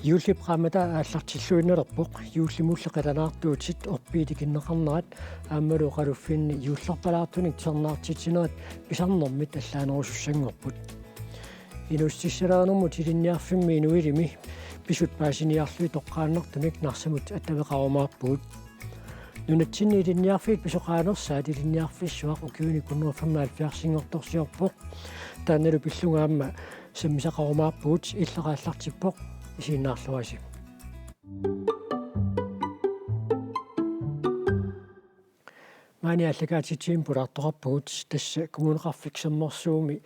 юуллипраамата ааллартиллуиннерпоқ юуллимуллеқаланаартуутит орпиитикиннеқарнерат ааммалу қалуффинни юулларпалаартуник тернаартитинерат писарнэрмит аллаанерусуссангорпут инуссиссалаанермут илинниарфимми инуилими писут паасиниарлуи тоққааннартуник нарсамут аттавеқарумаарпуут нунатсинни илинниарфиит писоқаанерсаат илинниарфиссуақ укиуни куннуаффамаалфиарсингорторсиорпоқ таанналу пиллунгаама саммисақарумаарпуут иллеқааллартиппоқ исииннаарлуаси маани аллагаатитсиим пулаартораппугут тасса коммунеқарфиксамморсууми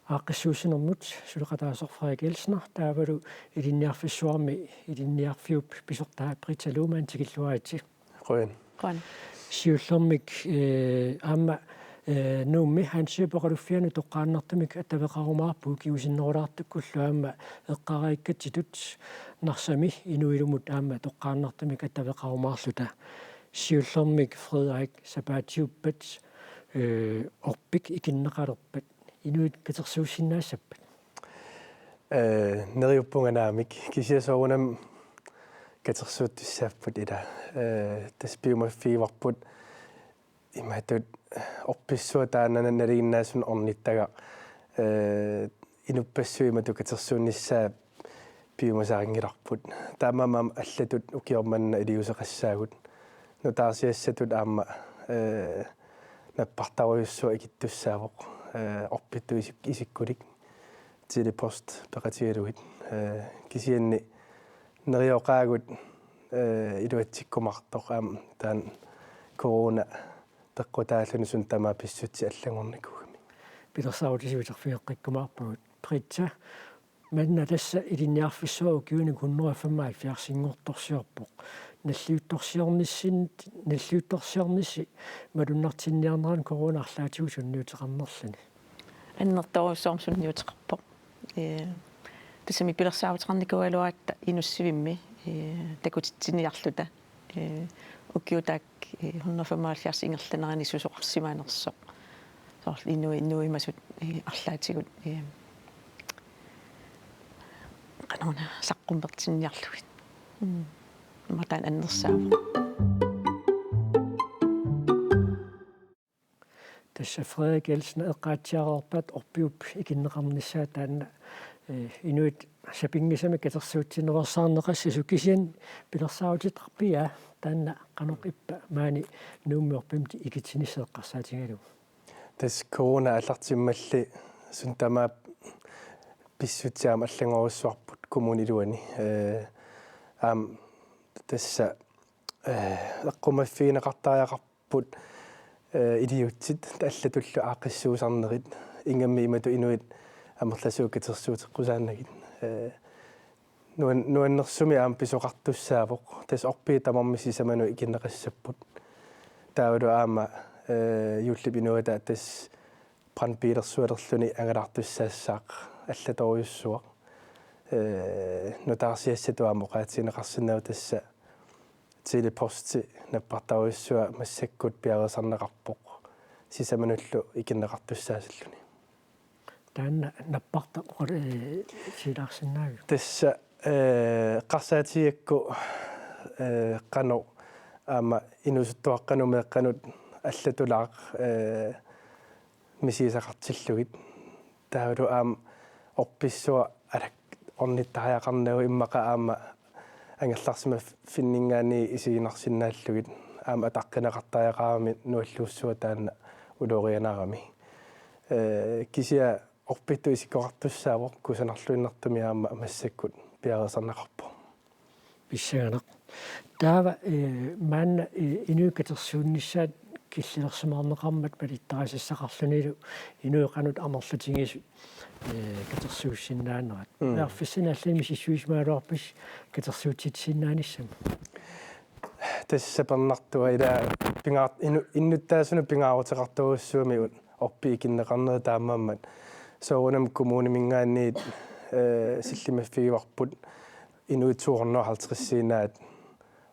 ааққиссуусинермут сулеқатаасорфрик элснер таавалу илинниарфиссуарми илинниарфиуп писортаа приталуумаан тикиллуаати Quen. сиуллэрмик аама нуумми хансиапоқалуффиану тоққааннартумик аттавеқарумаарпу киусиннерулаартуккуллуаама эққараиккатитут нарсами инуилумут аама тоққааннартумик аттавеқарумаарлута сиуллэрмик Frederik Sabatiuppat орпик икиннеқалерпат инуит катерсуусиннаассаппат Нериуппунганаамик кисиасоорунам катерсууттиссааффут ила таспиумаффииварпут иматут орписсуа таанананналигиннаасун орниттага инуппассуимату катерсуунниссаа пиумасаагингиларпут таамаамаам аллатут укиорманна илиусеқассаагут нутаарсиассатут аама наппартаруйуссуа икиттуссаавоқ орпитту исиккулик телепост пеқатигалугит кисианни нериоқаагут илуатсиккумартоқ аама таан корона теққутааллунусун тамаа писсутси аллагорникугами пилерсаутисивитерфиэққиккумаарпагут притса манна тасса илинниарфиссуа укиуни куннуаффамаалфиарсингорторсиорпоқ наллиутторсиорнисси малуннартинниарнеран корона арлаатигу сунниутеқарнерлани аннэрторуссуармсунниутеқарпоқ тассами пилерсаутеқарникуалуаатта инуссивимми такутитсиниарлута укиутаак 175 ингерланерани сусоқарсимаанерсоқ сорл инуимасут арлаатигут канона саққумпертинниарлугит матаан аннерсаава тасса Frederik Elsen эққаатсиарерпат орпиуп икиннеқарниссаа таанна инуит сапингисами катерсуутсинерсаарнеқасси сукисиан пилерсаутитарпиа таанна каноқиппа маани нууммиорпимти икитсинissеэққарсаатингалу тас корона аллартиммалли сун тамаа писсутсаама аллагоруссуарпут коммунилуани аам тасса эққумаффиинеқартариақарпут илиутсит аллатуллу аақиссуусарнерит ингамми имату инуит амерласуу катерсуутеққусааннагит нуаннерсуми аам писоқартуссаавоқ тас орпи тамармиси саману икиннеқассаппут таавалу аама юуллипинуата тас брандбилерсуалерлүни ангалартуссаассаақ аллаторуйуссуа нутаарсиассату аамоқаатсинеқарсинау тасса телепости наппартаруйуссуа массаккут пиаресарнеқарпоқ сисамануллу икиннеқартуссаасаллуни таанна наппарта силаарсинаагу тасса қарсаатиакку қано аама инусуттуаққану меққанут аллатулаақ мисисақартиллугит таавалу аама орписсуа алак орниттариақарнагу иммақа аама ангалларсима финнингаани исигинарсинааллугит аама атаққинеқартариақарами нуаллууссуа таанна улорианарами кисиа орпитту исиккоқартуссаавоқ кусанарлуиннартуми аама массаккут пиаресарнеқарпо писсаганеқ таава маанна инуикатерсуунниссаат киллилерсимаарнеқармат палиттарасиссақарлунилу инуиқанут амерлутингису катерсууссиннаанерат наарфиссинааллими сиссуисмаалуарпис катерсуутитсиннааниссам тассапернартуа ила пингаа иннуттаасуну пингаарутеқартуруссуами орпи икиннеқарнери таамааммат соорунам коммунимингаанниит силлимаффигиварпут инуитсуорнуахалтриссиинаат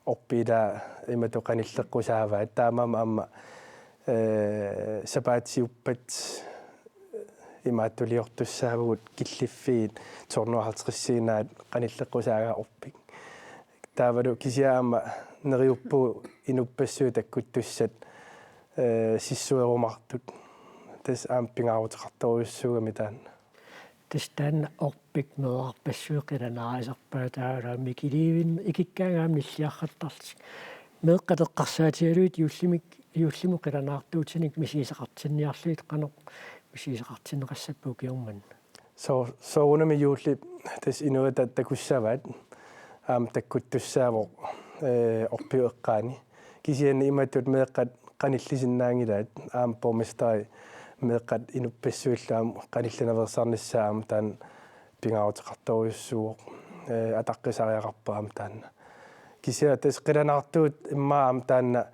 орпила иматоқаниллеққусааваат таамаама аама Sabatiuppat имааттулиортуссаавгут киллиффиит торнуахалтериссиинаат qanillequsaaga orpik таавалу кисиаама нериуппу инуппассуу таккуттуссат сиссуерумартут тас аампингаарутеқарторуйуссуугами таана тестан орпик меарпассуеқиланаасарпаа таала микиливин икиккаагаам ниллиарраттарлик меэққатеққарсаатигалуит юуллиму қиланаартуутиник мисисеқартинниарлуит қано мисисеқартиннеқассаппу киорман соонами юулли тас инуата такуссаваат таккуттуссааво орпиуэққаани кисианни иматтут меэққат qanillisinnaagilaat порместаи меэққат инуппассуиллаам qanillunaversarnissaam таан пингаарутеқарторуйуссууоқ атаққисариақарпаам таанна кисиа тас қиланаартуут иммаам таанна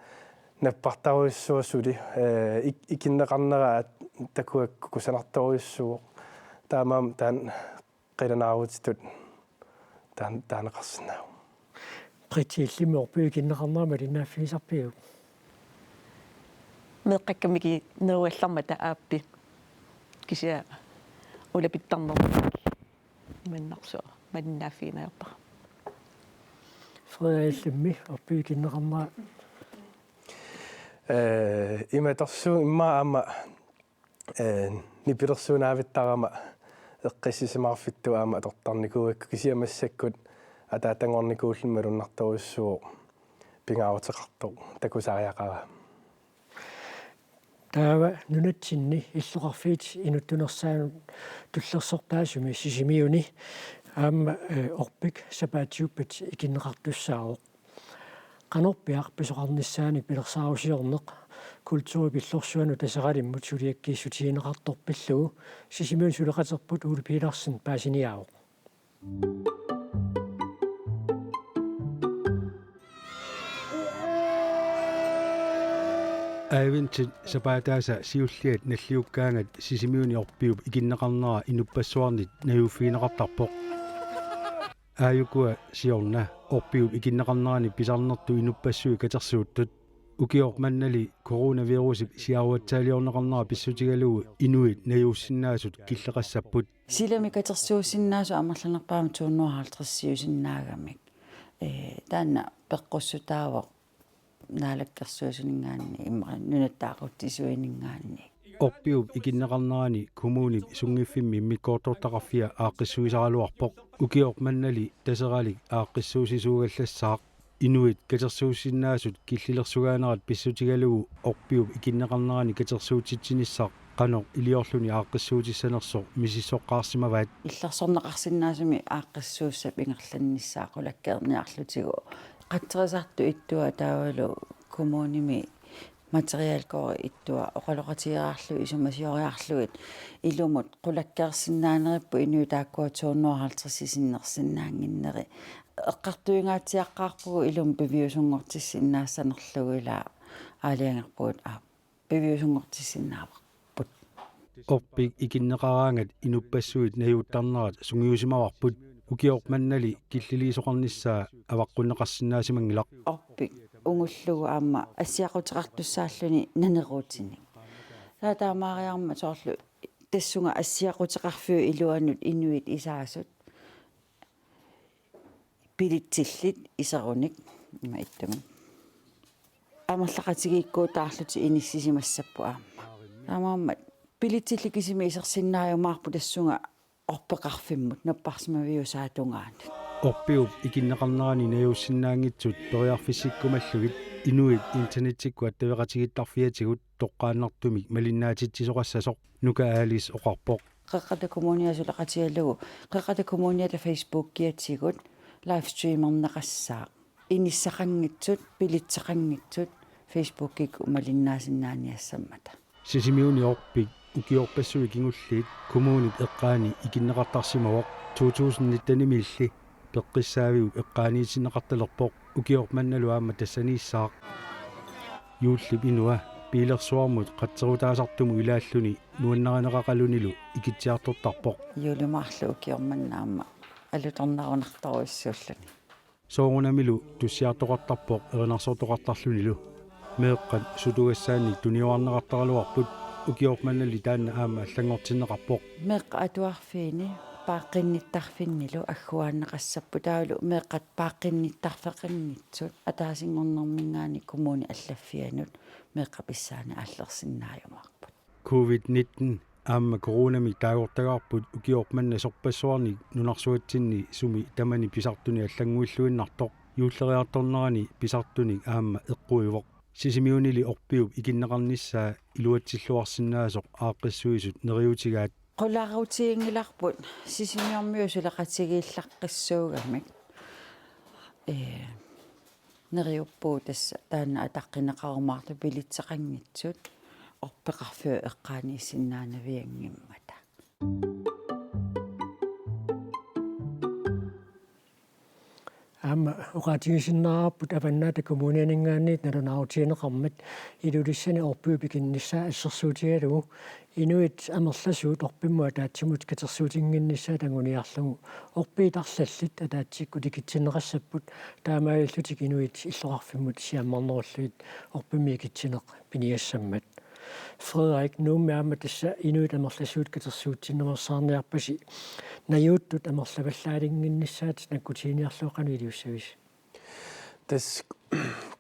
наппартаруйуссуасули икиннеқарнераат такуакку кусанарторуйуссууоқ таамаам таан қиланаарутитут таанеқарсинаа притиллими орпуикиннеқарнаама линааффисарпиу меэққаккамики неруалларма тааппи кися улапиттарнермак маннарсуа маннааффинаерпа фреэллимми орпуикиннеқарнаа иматорсуу иммаама нипилерсуунаавиттарама эққиссисимаарфиттуаама тортарникууакку кисиамассаккут атаатангорникууллиммалуннарторуйуссуу пингаарутеқартор такусариақара таава нунатсинни иллоқарфиит инуттунерсаан туллерсортаасуми сисимиуни аама орпик сапаатиуппат икиннеқартуссаавоқ канорпиақ писоқарниссаани пилерсаарусиорнеқ культури пиллорсуану тасералиммут сулиаккииссутиинеқарторпиллугу сисимиун сулеқатерпут улупиларсин паасиниаавоқ Aivintit sapaataasa siulliat nalliukkaangat sisimiuni orpiup ikinneqarnera inuppassуарнит наюффиинеқартарпоқ ааюкуа сиорна орпиуп икиннеқарнерани писарнерту инуппассуи катерсууттут укиор маннали коронавирусик сиаруатсаалиорнеқарнера писсутигалугу инуит наюуссиннаасут киллеқассаппут силами катерсуусиннаасу амерланерпаама тууннуаралтриссиусиннаагамик таанна пеққуссутаавоқ наалаккерсуусунингаанни имма нунаттаақуттисуинингаанни орпиуп икиннеқарнерани коммуни сунгиффимми миккоортортақарфиа ааққиссуисаралуарпоқ укиор маннали тасералик ааққиссуусисуугаллассаақ инуит катерсуусиннаасут киллилерсугаанерат писсутигалугу орпиуп икиннеқарнерани катерсуутитсиниссақ qano iliorluni aaqqissuutissanerso misissoqqaarsimavaat илларсорнеқарсинаасуми ааққиссууссап ингерланниссаақулаккерниарлутигу qatterisartu ittua taavalu kommunimi materialkori ittua oqaloqatiiraarlu isumasioriarluit ilumut qulakkeersinnaanerippu inuutaakkuatuunnuaraltersisinnersinnaanginneri eqqartuingaatiaqqaarpugu ilum piviusungortissinnaassanerlugula aaliangerpuut piviusungortissinnaavaqput orpik ikinneqaraangat inupassuit najuuttarnerat sungiusimavarput ukior mannali killiliisoqarnissaa avaqqunneqarsinnaasimanngilaq orpik ungullugu aamma assiaqutеқартуссааллуни нанеруутиник таатаамаариарма соорлу тассунга ассиақутеқарфиу илуанут инуит исаасут пилитсиллит исеруник има иттаму амерлақатигииккуутаарлути иниссисимассаппу аамма пилитсилликисими исерсиннааюмаарпу тассунга орпеқарфиммут наппарсимавиусаатунгаанут орпиуп икиннеқарнерани наюуссиннаангитсут периарфиссиккумаллугит инуит интернеттикку аттавеқатигиттарфиатигут тоққааннартумик малиннаатитсисоқассасоқ нука аалис оқарпоқ қеққата коммуниасулеқатигалугу қеққата коммуниата фейсбук киатсигут лайвстримернеқассаа иниссақангитсут пилитсеқангитсут фейсбуккик умалиннаасиннааниассаммата сисимиуни орпик укиорпассуи кингуллиит коммунит эққаани икиннеқартарсимавоқ 2019 пеққиссаавиу эққааниитсинеқарталерпоқ укиор манналу аама тассанииссаақ юуллип инуа пилерсуармут қатсерутаасартуму илааллуни нуаннеринеқақалунилу икитсиартортарпоқ юлимаарлу укиорманнаама алуторнарунартаруиссууллани соорунамилу туссиартоқартарпоқ эринарсортоқартарлунилу меэққат сутугассаани туниуарнеқартаралуарпут ukiormanali taanna aama allangortinneqarpoq meeqa atuarfiini paaqinnittarfinnilу аггуааннеқассаппу таалу меэқат пааққинниттарфеқингитсут атаасингорнэрмингаани коммуни аллаффианут меэқа писсаана аллерсиннаajumарпут covid-19 аама коронами таагортагаарпут укиорманна сорпассуарник нунарсуатсинни суми тамани писартуни аллангуиллуиннартоқ юуллериарторнерани писартуник аама эққуивоқ сисимиунили орпиуп икиннеқарниссаа илуатсиллуарсинаасоқ ааққиссуисут нериутигаат qulaaruutiingilарпут сисимиормиусулеқатигииллаққиссуугамик нериуппуу тасса таана атаққинеқарумаарту пилитсеқангитсут орпеқарфиу эққаанииссиннаанавиангиммата Amma uqaatigisinnaarput apannaata kommunaningaanniit nalunaarutiineqarmat ilulissani orpuupikinnissaa assersuutigalugu inuit amerlasuut orpimmua taatsimut katersuutinginnissaa tanguniarlugu orpiitarlallit ataatsikku tikitsinneqassapput taamaayullutik inuit illoqarfimmut siammarnerulluit orpimmiikitsineq piniassammat Frederik nuummi aama tassa inuit amerlasuut katersuutsinnersaarniarpasi najuuttut amerlavallaalinginnissaat nakkutiiniarluuqanu iliussavis tas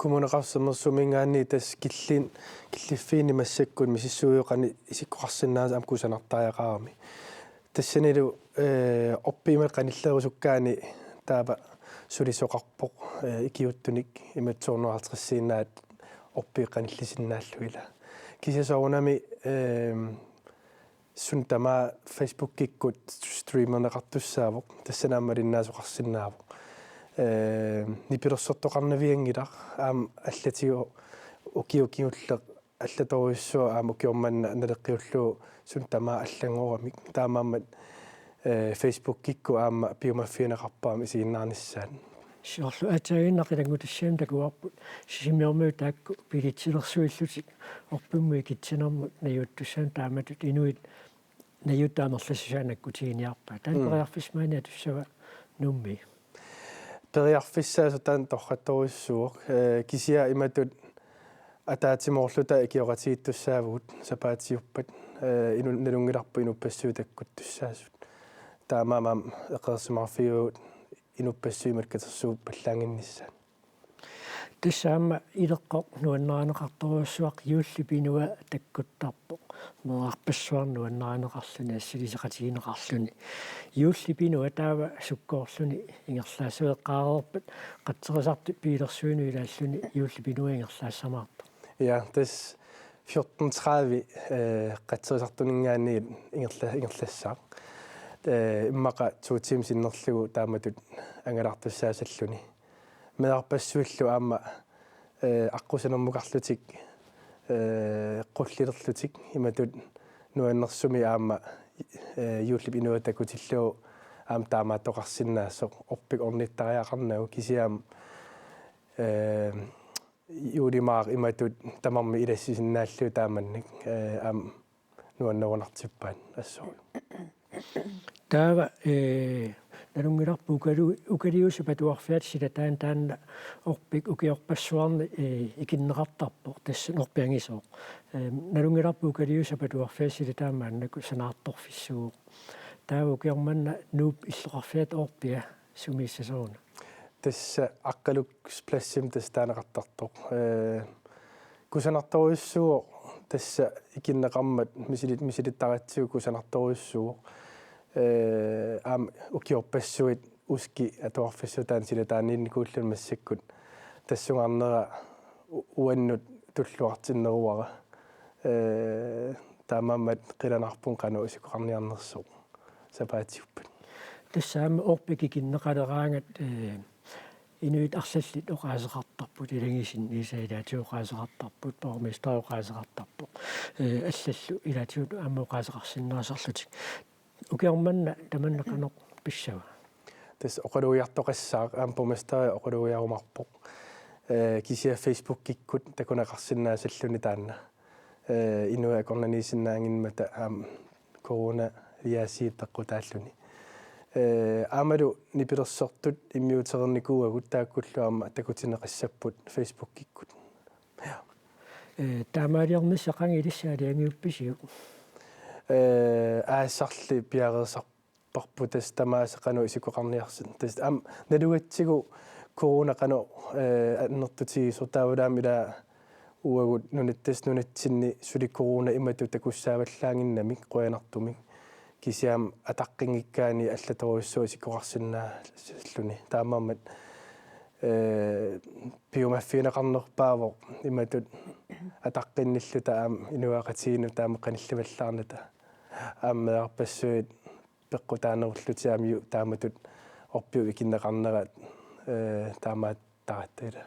kommuneqarsernersumingaanni tas killiffiini massakkun misissuuyoqani isikkoqarsinnaasa am kusanartariaqarami tassanilu oppiimat qanillerusukkaani taapa sulisoqarpoq ikiuttunik imatsoornerartrissiinnaat oppiiqqanillisinnaallugila kisisoorunami suntama Facebook-kikkut streamerneqartussaavoq tassanaammalinnaasuqarsinnaavoq nipilersortoqarnaviangilaq aam allatigu ukiukiulleq allatoruissua aam ukiormanna naleqqiullu suntama allangoramik taamaammat Facebook-kikku aamma piumaffiineqarpaam isiinnaarnissaat Siorlu ataaginnaqilangutassiam takuarput sisimiormuu taakku pilitsilersuillutik orpimmui kitsinermut najuuttussaam taamatut inuit najuuttaamerlassusaanakkutiiniarpaa taan periarfismaani atussava nummi periarfissaasu taan torrattoruissuuq kisia imatut ataatimorluta ikioqatiittussaavugut sapaatiuppat inun nalungilarpu inuppassuutakkuttussaasut taamaamaam eqersimarfiuut inuppassuimat katersuut pallaanginnissaan tassaamma ileqqoq nuanneraanеqartoruussuaq yuullipinua takkuttarpoq merarpassuar nuanneraanеqarluni assiliseqatigineqarluni yuullipinua taava sukkoorluni ingerlaasueqqaareerpat qatserisartu piilersuinu ilaalluni yuullipinua ingerlaassamaarpa ja tas 14:30 qatserisartuningaanni ingerlassaaq immaqa 2 times innerlugu taamatut angalartussaasalluni mearpassuillu aamma aqusanermuqarlutik qullilerlutik imatut nuannersumi aamma yuullip inuatakutillu aam taamaattoqarsinnaasoq orpik ornittariaqarnagu kisiaam yuulimaaq imatut tamarmi ilassisinnaalluu taamannik aam nuannerunartippaat assuu taava nalungilarpu ukaliusupatuarfiat silataan taanna orpik ukiorpassuarni ikinneqartarpoq tassan orpiangisooq nalungilarpu ukaliusupatuarfiat silataamaannaku sanaartorfissuuq taava ukiormanna nuup illoqarfiat orpia sumiissasoona tassa aqqaluks plassim tastaaneqartartoq kusanartoruissuuq tassa ikinneqarmat misilittaratsiu kusanartoruissuuq aam ukiorpassuit uski atuarfissutaan silataaniinnikuullun massakkut tassungarnera uannut tulluartinneruara taamaammat qilanarpun qanu isikoqarniarnersuq sapaatiuppat tassaamma orpik ikinneqaleraangat inuit arsallit oqaaseqartarput ilangisin isailaatiuqaaseqartarput pormestaruqaaseqartarpoq allallu ilaatiut aamma oqaaseqarsinnaasarlutik ukiormanna tamannaqanoq pissava tas oqaluiartoqassaaq aam pormestari oqaluiarumarpoq kisia Facebook-kikkut takunaqarsinnaasalluni taanna inua akornaniisinnaanginmata aam corona liasiittaqqutaalluni aamalu nipilersortut immiuterernikuuagut taakkulluarma takutineqassapput Facebook-kikkut таамаалиорни сеқангилиссаалиангиупписиу аассарли пиареерсарпарпу тас тамаасеқану исикоқарниарсин тас ам налугатсигу корона қано аннертути сортаавалаамила уагут нунаттас нунатсинни сули корона имату такуссааваллаангиннами қуянартумик кисиам атаққингиккаани аллаторуссуу исикоқарсиннаа саллуни таамаамат пиумаффинеқарнерпаавоқ иматут атаққинниллу таам инуақатигину таамеққаниллаваллаарната ааммеарпассуит пеққутаанерлутиамиу тааматут орпиу икиннеқарнерат таамаат таратта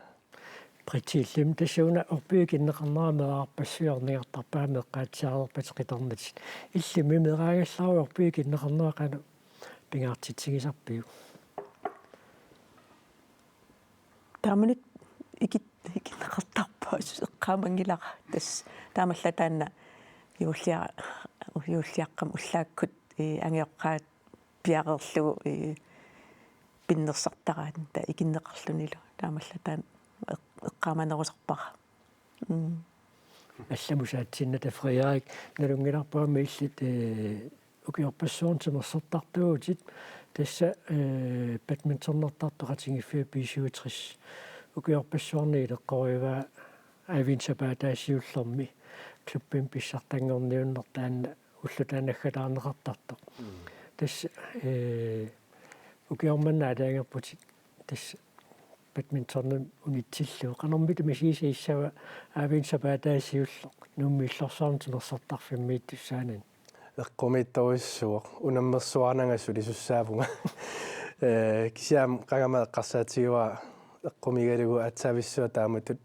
притиллим тасуна орпиукиннеқарнерамеақарпассуарниартарпаамеққаатсаарерпат иллими мераагаллаару орпиукиннеқарнеақану пингаартитсигисарпиу тааманит икиннеқартарпаас эққаамангилара тас таамаллатаанна юуллиаққам уллааккут ангиоққаат пиарерлугу пиннерсартараат та икиннеқарлунилу таамаллатаан эққааманерусарпара алламусаатсинната фриарик налунгиларпаама иллит укиорпассуун симерсертартуутит тасса бадминтоннертартоқатингиффиа писуутрис укиорпассуарни илеққориваа авинсапаатаасиуллерми клуббин писсартангорниуннертаанна уллутаанаггалаарнеқартарто тасса укиорманнаа таангерпутик тасса бадминтоннун унитсиллуу канормит масисииссава авинсапаатаасиуллер нуммиллорсаарн тимерсартарфиммиит туссаанан эққумитториссуоқ унаммерсуарнангасули суссаавунга кисиам қангамаэққарсаатигуа эққумигалугу атсависсуа тааматут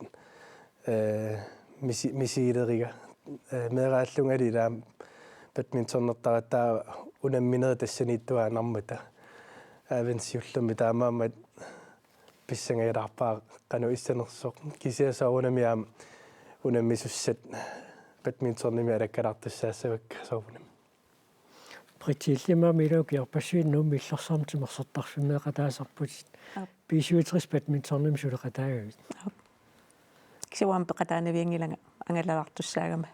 мисигилерига мерааллунгали таам бадминтоннертаратаа унамминери тассанииттуа нармата авенсиуллуми таамаамат писсангаилаарпаа кану иссанерсоқ кисиасаунамиаам унаммисуссат бадминтонними алаккалаартассаассавакка соовунами притиллима милукиорпассуин нуммиллорсаарм тимерсартарфиммеқатаасарпутит писуутрис бадминтонними сулеқатаагавит кисуам пеқатаанавиангилага ангалалартуссаагама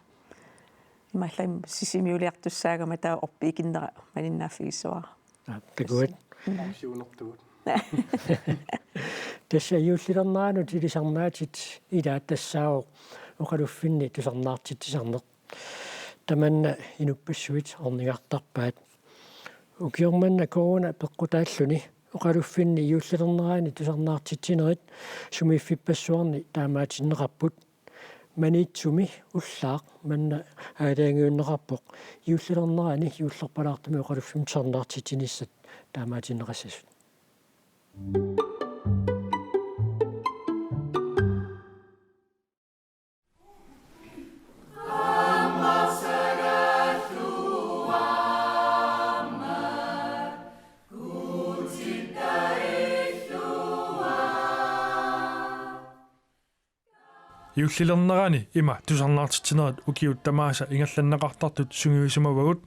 ималлам сисимиулиартуссаагама таа орпиикиннера маниннааффигиссуара такуат сиунертугут тасса юуллилернаану тилисарнаатит илааттассао оқалуффинни тусарнаартитсисарнеқ таманна инуппассуит орнигартарпаат укиорманна корона пеққутааллуни оқалуффинни юуллилернераани тусарнаартитсинерит сумииффиппассуарни таамаатиннеқарпут маниитсуми уллаақ манна аалаангиуннеқарпоқ юуллилернераани юуллерпалаартами оқалуффим сарнаартитсиниссат таамаатиннеқассасут юллилернерани има тусарнаартитсинерат укиуттамааса ингалланнеқартартут сунгиусумавагут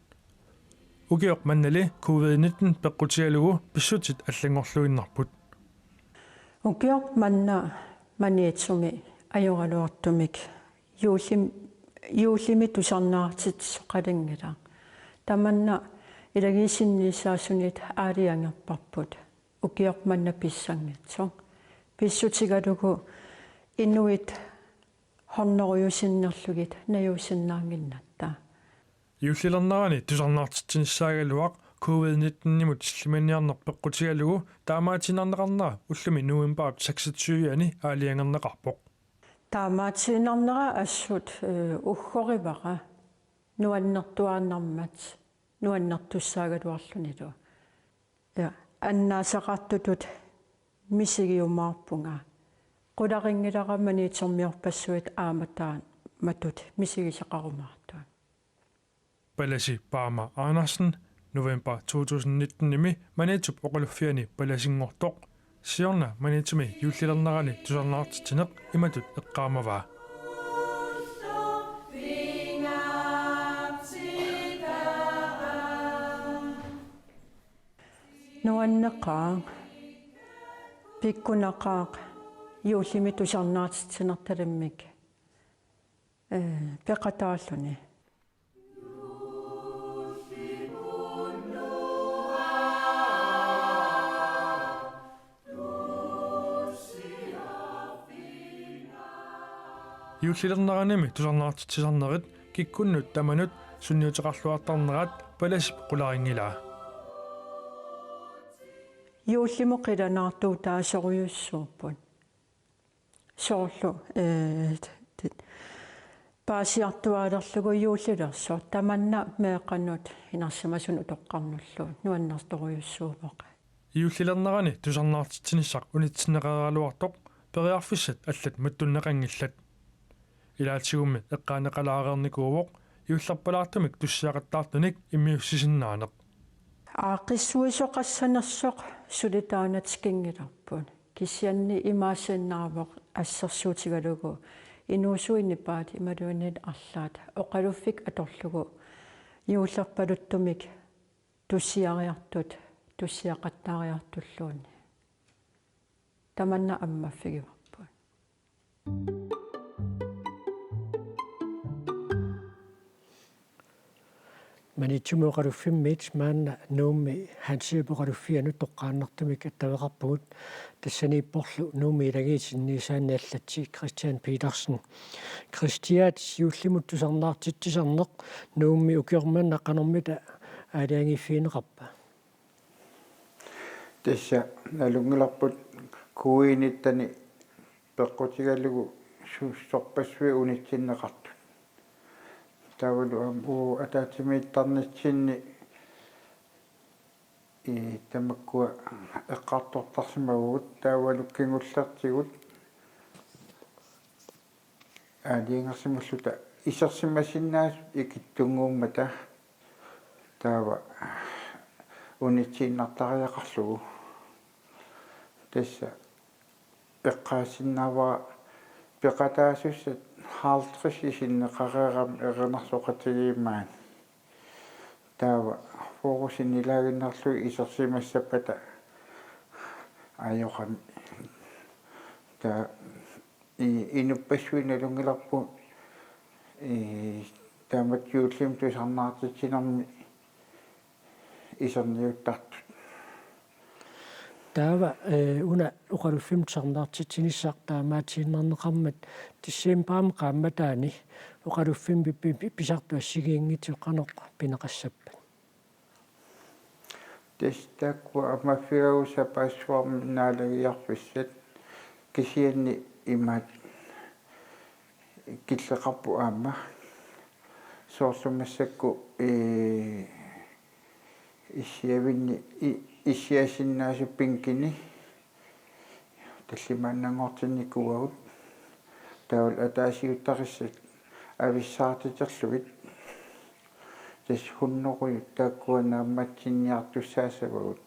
укиоқ маннали COVID-19 пеққутигалугу писсутит аллангорлуиннарпут укиоқ манна маниатсуми ajoralortumik юулими тусарнаартит соқалангила таманна илагисиннисаасунит аалиангерпарпут укиоқ манна писсангитсо писсутигалугу инуит хорнеруйусиннерлугит наюусиннаангиннатта юллилернерани тусарнаартитсинissaaгалуақ COVID-19-нимут силлиманиарнер пеққутигалугу таамаатинарнеқарнера уллуми нуимбаут 26-ани аалиангернеқарпоқ таамаатинарнера ассут уггоривара нуаннертуааннармат нуаннертуссаагалуарлунилу я аннаасақартутут мисигиумаарпунга qularingilaramani termiorpassuit aamataan matut misigisaqarumaartua Palasi Parma Andersen november 2019-nimi manitup oqaluffiani palasingortoq siorna manitumi yullilernarani tusarnaartitineq imatut eqqaamavaa nuanneqaa pikkunaqaaq юуллими тусарнаартитсинерталиммик пеқатааллуни Юуллилернараними тусарнаартитсисарнерит киккуннут таманут сунниутеқарлуартарнерат паласип қуларингилаа. юуллиму қиланаартуу таасориуссууппут соорлу паасиартуалерлугу юуллилерсоо таманна меэқанут инарсимасун утоққарнуллуут нуаннарториуссуупоқ Юуллилернарани тусарнаартитсиниссақ унитсинеқаралуартоқ периарфиссат аллат маттуннеқангиллат илаатсигумми эққаанеқалаарерникуувоқ юулларпалаартумик туссиақаттаартуник иммиуссисиннаанеқ аақиссуисоқассанерсоқ сулитаанатикингиларпут кисианни имаасиннаавоқ ассерсуутигалугу инуусуиннипаат ималуинит арлаат оқалуффик аторлугу юуллерпалуттумик туссиариартут туссиақаттаариартуллуунни таманна аммаффигиварпут манитсумоқалуффиммит маанна нуумми хансиупоқалуффиану тоққааннартумик аттавеқарпугут тассанииппорлу нуумми илагиисинниисаанниаллатси Кристиан Петерсен Кристиат юуллимут тусарнаартитсисарнеқ нуумми укиорманна қанормита аалиангиффиинеқарпа тасса налунгиларпут куиниттани пеққутигаллугу сорпассуи унитсиннеқарту тавалу амбу атаатимииттарнитсинни тамаккуа эққартортарсимагут таавалуккингуллертигут аадиингерсимуллута исерсимасиннаас икиттунгууммата таава унитсииннартариақарлугу тасса эққаасиннаава пеқатаасуссат хаалтрисисиннеқареерам эрнарсоқатигиимаан таава форусиннилагиннарлуи исерсимассаппата айоқан та инуппассуиналунгиларпу таамат юуллим тусарнаартитсинарми исерниуттартут таава уна оқалуффимтсарнаартитсиниссаақ таамаатииннарнеқармат тиссиимпаама qaammatаани оқалуффим писарту ассигиингитиу қаноқ пинеқассаппа тестакку амаффигауса пассуарми наалагиарфиссат кисианни имаат киллеқарпу аама соорлумассакку исиавинни исиасиннаасуппинкини таллимааннангортинникуагут таул атаасиуттариссат ависсаартитерлугит тас хуннорui тааккуанаамматсинниартуссаасавагут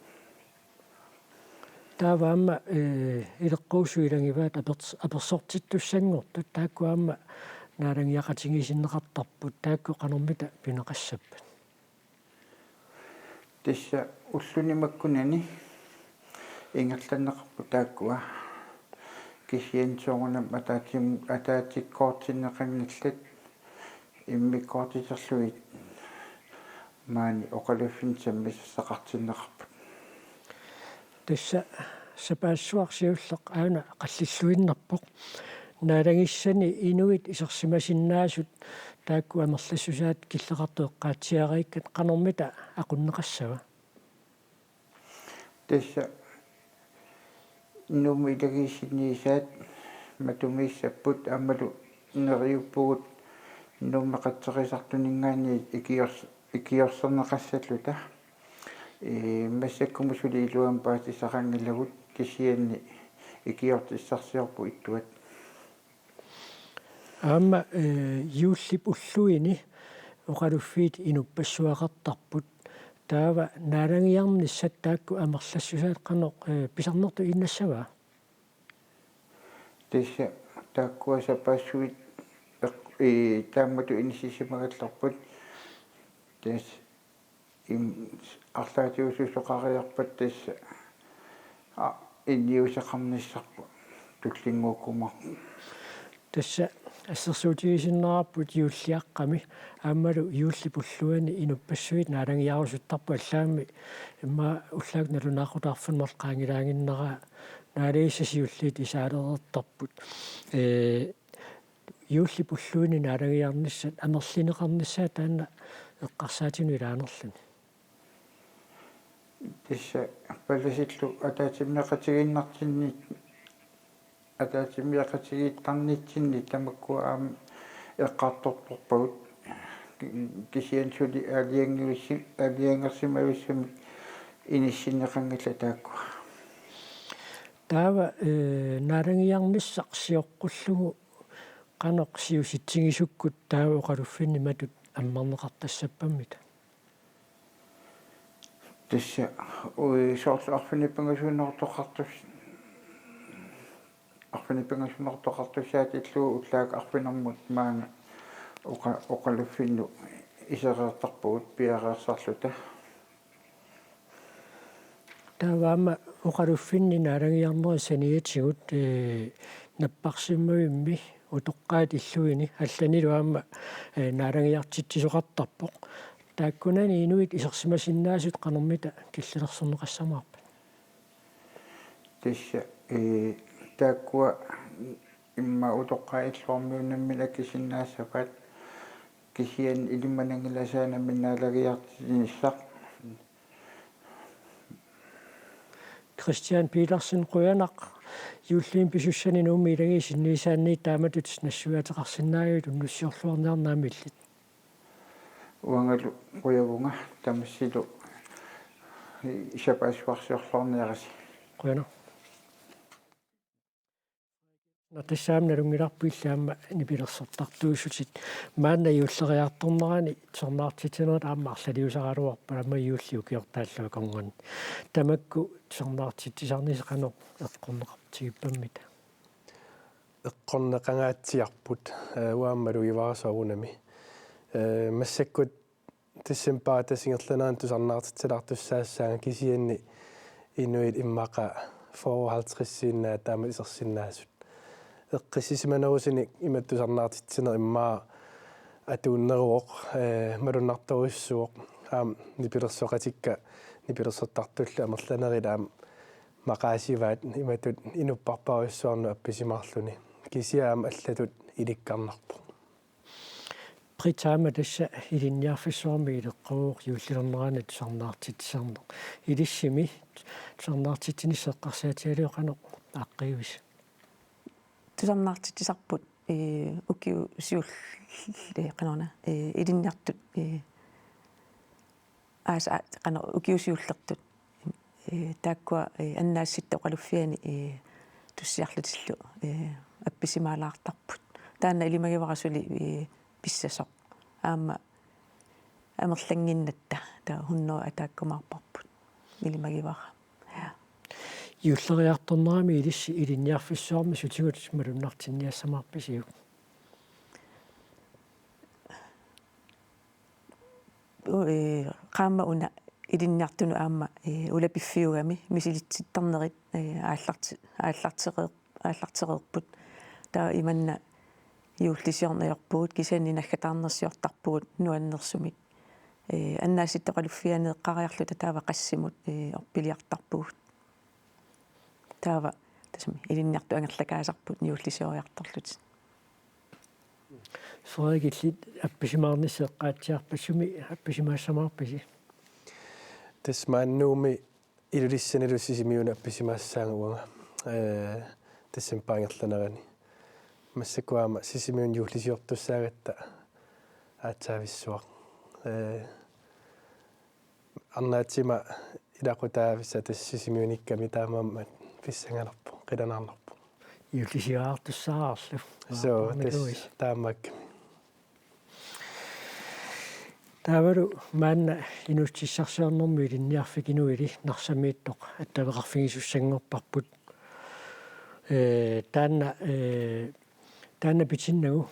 тааваама илеққуусуилангиваат аперсортиттуссангортут тааккуаама наалангиақатингисиннеқартарпут таакку қанормита пинеқассаппат тасса уллунимаккунани ингерланнеқарпу тааккуа кисиансоорнам атаатиккоортиннеқангиллат иммиккоортитерлуит маани оқалуффинсаммиссақартиннеқарпут тасса сапаассуарсиуллеқ аана қаллиллуиннарпоқ наалангиссани инуит исерсимасиннаасут таакку амерлассусаат киллеқартуэққаатсиарииккат қанормита ақуннеқассава тасса нумилагисинниисаат матумииссаппут аммалу нериуппугут нуммеқатсерисартунингаани икиорсернеқассаллута массаккумусули илуам паатисақангилагут кисианни икиортиссарсиорпу иттуат аама юуллип уллуини оқалуффиит инуппассуақартарпут таава наалангиарниссат таакку амерлассусаат қано писарнерту иннассаваа тасса тааккуасапаассуит тааммату инисисимагалларпут тас арлаатиусусоқариарпат тасса инниусақарниссарпу туллингууккумар tässä ассерсуутигисиннераппут юуллиаққами ааммалу юуллипуллуани инуппассуит наалагиарусуттарпу аллаами имма уллаак налунаақутаарфунмар qaangilaaginnera наалеиссасиуллиит исаалерертарпут юуллипуллуини наалагиарниссат амерлинеқарниссаа таанна эққарсаатину илаанерлуни тисса паласиллу атаатиммеқатигиннартинни атаатиммеқатигиттарнитсинни тамаккуа аама эққарторторпагут кисиансули алиангерсимависсами иниссиннеқангала тааккуа таава наалагиарниссақ сиоққуллугу qaноқ сиуситсигисуккут таава оқалуффинни матут аммарнеқартассаппаммита тисса уи соорсуарфиниппангасууннертоқартус арфиниппангасууннертоқартусаатиллуу уллаак арфинэрмут маана оқалуффинну исереэртарпугут пиареерсарлута тааваама оқалуффинни наалагиарнери саниатсигут наппарсиммавимми утоққаат иллуини алланилу аама наалагиартитсисоқартарпоқ тааккунани инуит исерсимасиннаасут канэрмита киллерсэрнеқассамаарпа тисса тааккуа имма утоққаиллуармиунаммила кисиннаассапат кисиан илимманангиласаанамми наалагиартитинissaq Christian Petersen quyanaq юуллиим писуссани нууми илагисинниисаанни тааматут нассуатеқарсиннааюут уннуссиорлуарнеарнаамиллит уангалу қуявунга тамассилу исапаасуарсиорлуарнеараси quyanaq натассаамна лунгиларпуиллаама нипилерсертартуусутит маанна юуллериарторнерани сорнаартитинерат аама арлалиусаралуарпа ама юуллиу киортааллуа конгон тамакку сорнаартитисарнисеқано эққорнеқартигиппаммита эққорнеқангаатсиарпут уааммалу иварасоорунами массаккут тассимпаа тасингерланаан тусарнаартитсилартуссаассаага кисианни инуит иммақа 54 таама исерсиннаасут эққиссисиманерусини иматтусарнаартитсинер иммаа атууннеруоқ малуннарторуссуоқ аам нипилерсоқатикка нипилерсертартулла амерланерила аам мақаасиваат иматут инуппарпаруссуарну апписимаарлуни кисиаам аллатут иликкарнарпу притаама тасса илинниарфиссуарми илеққууқ юуллилернерани тусарнаартитсарнеқ илиссими тусарнаартитсинissеққарсаатиалиоқано аққиувис тусарнаартитсарпут укиу сиул канона илинниартут ааса кана укиу сиуллертут тааккуа аннаасситта оқалуффиани туссиарлутиллу апписимаалаартарпут таана илимагиварасули писсасоқ аама амерлангиннатта таа хунноо атааккумаарпарпут илимагивара юуллериарторнерами илисси илинниарфиссуарми сутигут малуннартинниассамаарписиук qaamma una илинниартуну аама улапиффиугами мисилитситтарнерит ааллартеқерпут таа иманна юуллисиорнеорпугут кисанни наггатаарнерсиортарпугут нуаннерсумит аннааситтоқалуффиани эққариарлута таава қассимут орпилиартарпугут таава тасми илинниарту ангерлакаасарпут юуллисиориарторлут соогиллит апписимаарниссеққаатсиарпассуми апписимаассамаарписи тасмааннууми илулиссанилуссисимиуна апписимаассаангуага тассимпаангерланерани массакуама сисимиун юуллисиортуссаагатта аатсаависсуақ арнаатсима илақутаависа тассисимиуникками таамааммат писсангаларпу қиланаарнарпу юуллисиаартуссаарлу so тас таамак таавару маанна инуттиссарсиорнэрми илинниарфик инуили нарсамииттоқ аттавеқарфигисуссангорпарпут таанна питиннагу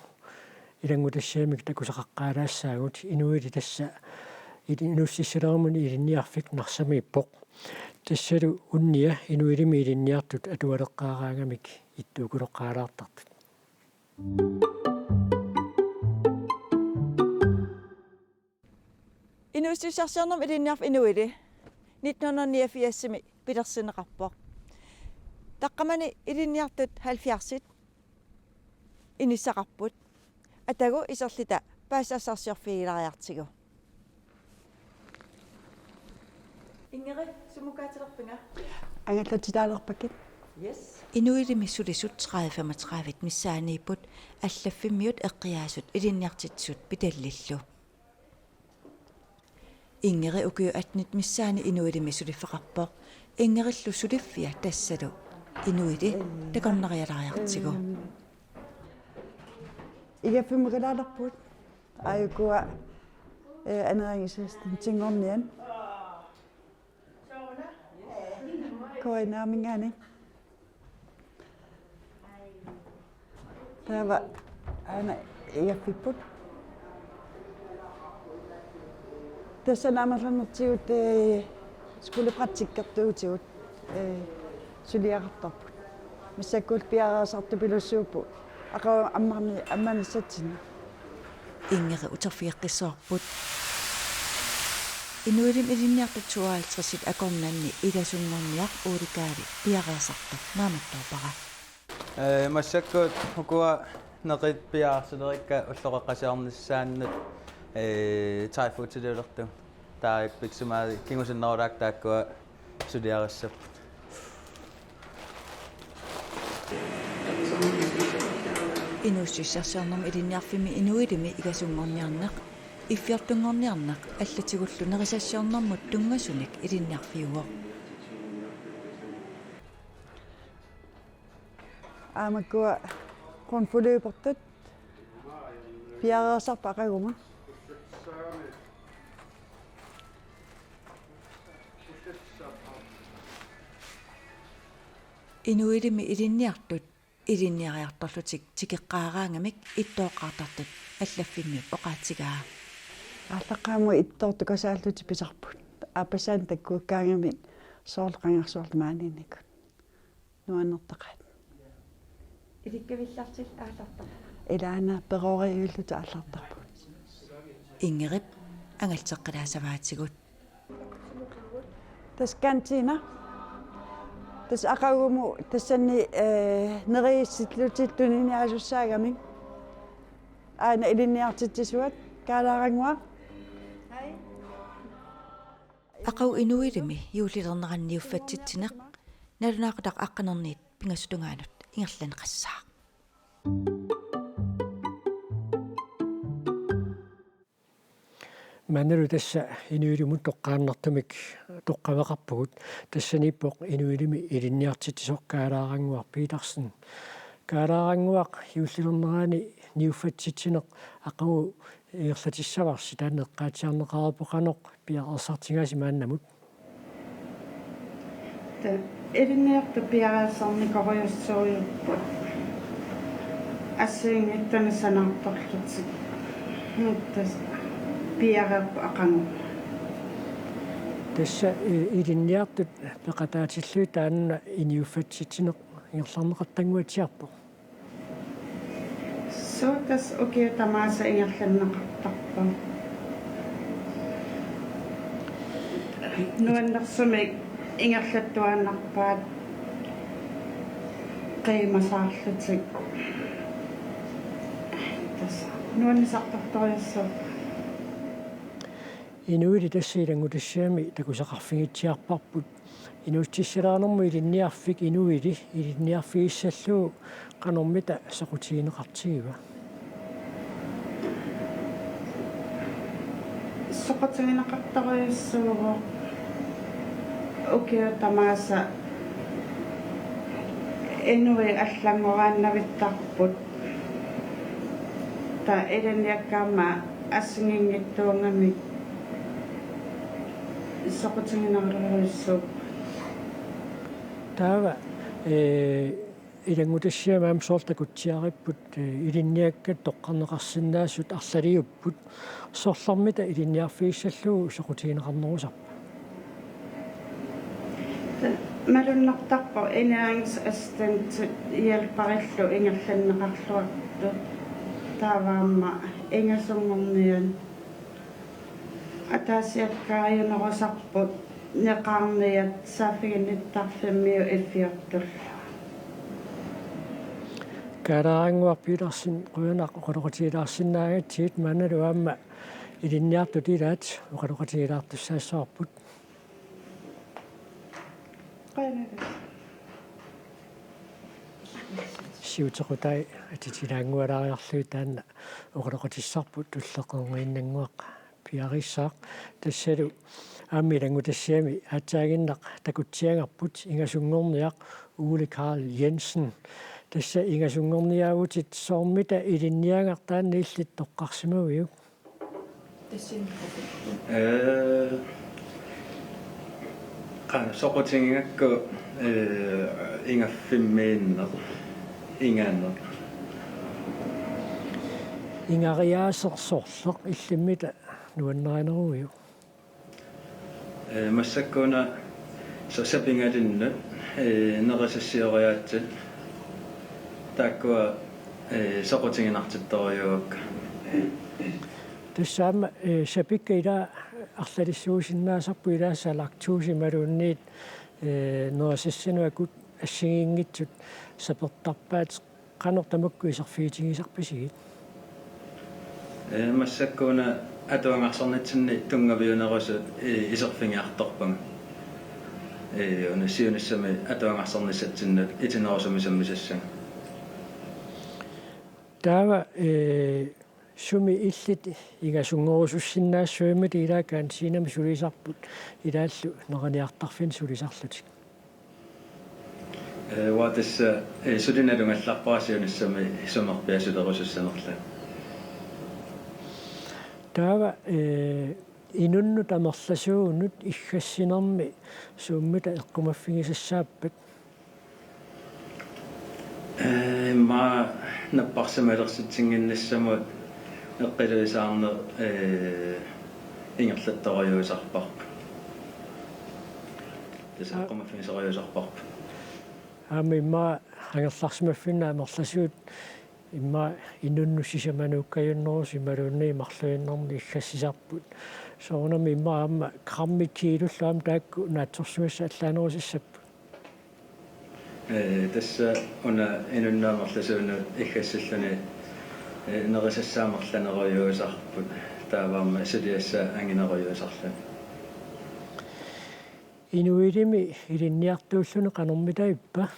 илангутассаамик такусақаққаалаассаагут инуили тасса инуссиссалермуни илинниарфик нарсамииппоқ тассалу унния инуилими илинниартут атуалеққаараангамик иттуукулоққаалаартартут Inuustussarsiornum ilinniarf inuili 1989 pilersineqarpoq taqqamani ilinniartut 70-it inissaqarput atagu iserlita paasassarsiorfigilariartigu ingeri sumukaatilerpinga ангаллатилаалерпаккит Inuilimi sulisut 30-35 missaaniiput allaffimmiut eqqiaasut ilinniartitsut pitallillu ingeri ukiu atnit missaani inuilimi suliffeqarpoq ingerillu suliffia tassalu inuili takornarialariartigu игаффиммакалаалерпут аюкуа анерангисэстэн тингорниан коинаамингани тава ана игаффиппут тассанаамалланнэртигут скулепратиккертуутигут сулиақартарпут миссаккуул пиараасарту пилуссууппу акаа аммарни амманиссатсина ingeri uterfiiqqissoorput inuilim ilinniartut 52-it akornanni ilasunngorniaq uulikaali piareasartu naamattuupara массаккуут хукуа неқит пиаарсулерикка уллоқеққасиарнissaannут тайфутилулерту таак пиксумаади кингусиннерулаак тааккуа сулиарассап inuussissarsiornum ilinniarfimi inuilimi igasunngorniarneq iffiartungorniarneq аллатигуллу нерисассиорнэрмут тунгасуник ilinniarfiuoq аамаккуа конфулиупертут пиараасарпа акагума inuilimi ilinniartut ilinniariartorlutik tikеққаараангамик иттооққартартут аллаффимми оқаатигаа ааллаққааму иттоортукасааллути писарпут аапасаан таккууккаангамит соорлеқангарсуарл маанинникут нуаннертақат иликкавиллартил аалартар илаана перориюллута ааллартарпут ингерип ангалсеққилаасаваатигут таскантина тас акагуму тассанни нериисситлутиттуниниасуссаагами аана илинниартитсуат каалаарангуа ақау инуилими юулилернеранниуффатситсинеқ налунаақутақ аққанерниит пингасутунгаанут ингерлани қассаа манеру тасса инуилимут тоққааннартумик тоққавеқарпугут тассаниппоқ инуилими илинниартитсоққаалаарангуар питерсен каалаарангуақ юуллернерани ниуффатситсинеқ ақау иерлатиссаварси таанеққаатиарнеқарапоқаноқ пиарсартингаси мааннамут илинниарта пиараасарникориуссориуппут ассиингиттана санаарторлутик тас пиарап ақангу тасса илинниартут пеқатаатиллуи таанна иниуффатситсинеқ иерларнеқартангуатиарпо сотас окей тамааса ингерланнеқартарпа нуаннерсумик ингерлаттуааннарпаат қимасаарлутик тас нуаннисарторториассоо инуили тассилангутассаами такусақарфигитсиарпарпут инуустиссалаарнэрму илинниарфик инуили илинниарфигиссаллуу qanормита соқутигинеқартигива соқутигинеқартариуссууго окей тамааса инуи аллангорааннавиттарпут та илинниаккаама ассингингиттуунгами соқутигинеқарлуиссуу таава илангутассиамаам соортакутсиариппут илинниаккат тоққарнеқарсинаассут арлалиуппут сорлармита илинниарфигиссаллуу соқутигинеқарнерусарпа малуннартарпо инеангс ассистент иалпариллу ингерланнеқарлуарту тааваама ингасунгорниан атаасиаккааюнерусарпут неқарниат саафигинниттарфиммиу иффиортул караангуарпиларсин қуянақ оқалоқатигилаарсинаагатсигит маналуаама илинниартутилаат оқалоқатигилаартуссаассаарпут сиутеқутай атитилаангуалаариарлуи таанна оқалоқатиссарпут туллеқонгииннангуақ пиарissаақ тассалу ааммилангу тассиами аатсаагиннақ такутсиангарпут ингасунгорниақ Ule Karl Jensen тасса ингасунгорниаагутит соормита илинниангартаанна иллит тоққарсимавиу соқутингакку ингаффиммииннер ингааннер ингариаасерсорлеқ иллиммита нуаннеринеруйу массаккуна сосапингалинну нерисассиориаатсит тааккуа соқутингинартитториуак тассаама сапикка ила арлалиссуусиннаасарпу илаассалактуусималуунниит нерисассинуакут ассигингитсут сапертарпаат qanor tamakku isarfiitigisarpisiit массаккуна атуангарсарнатсинни тунгаviunerusut isерфингиарторпага унасиунассами атуангарсарниссатсиннут итинерусумисаммисассага таава суми иллит игасунгорусуссиннаассуимит илаакаан синами сулисарпут илааллу нераниартарфин сулисарлутик ватасса сулиналунгалларпаасиунассами сумерпиасулерусуссанерла таава инунну тамерласуунут иггассинерми сууммита эққумаффигисассааппат ма наппарсамалерситсингиннассамут эққилуисаарне ингерлатториуисарпарп тасаққумаффигисариуисарпарп аами ма хангерларсимаффинаа мерласуут имма инуннуссисаманууккаюннерус ималуунни марлуиннерни иггассисарпут соонами имма аама крамми килуллаам таакку наатсорсуасса аллаанерусиссаппут тасса уна инуннаамерласууну иггассаллуни нерисассаамерланеруйуусарпут тааваама сулиасса ангинеруйуусарлу инуилими илинниартууллуни канормитаиппа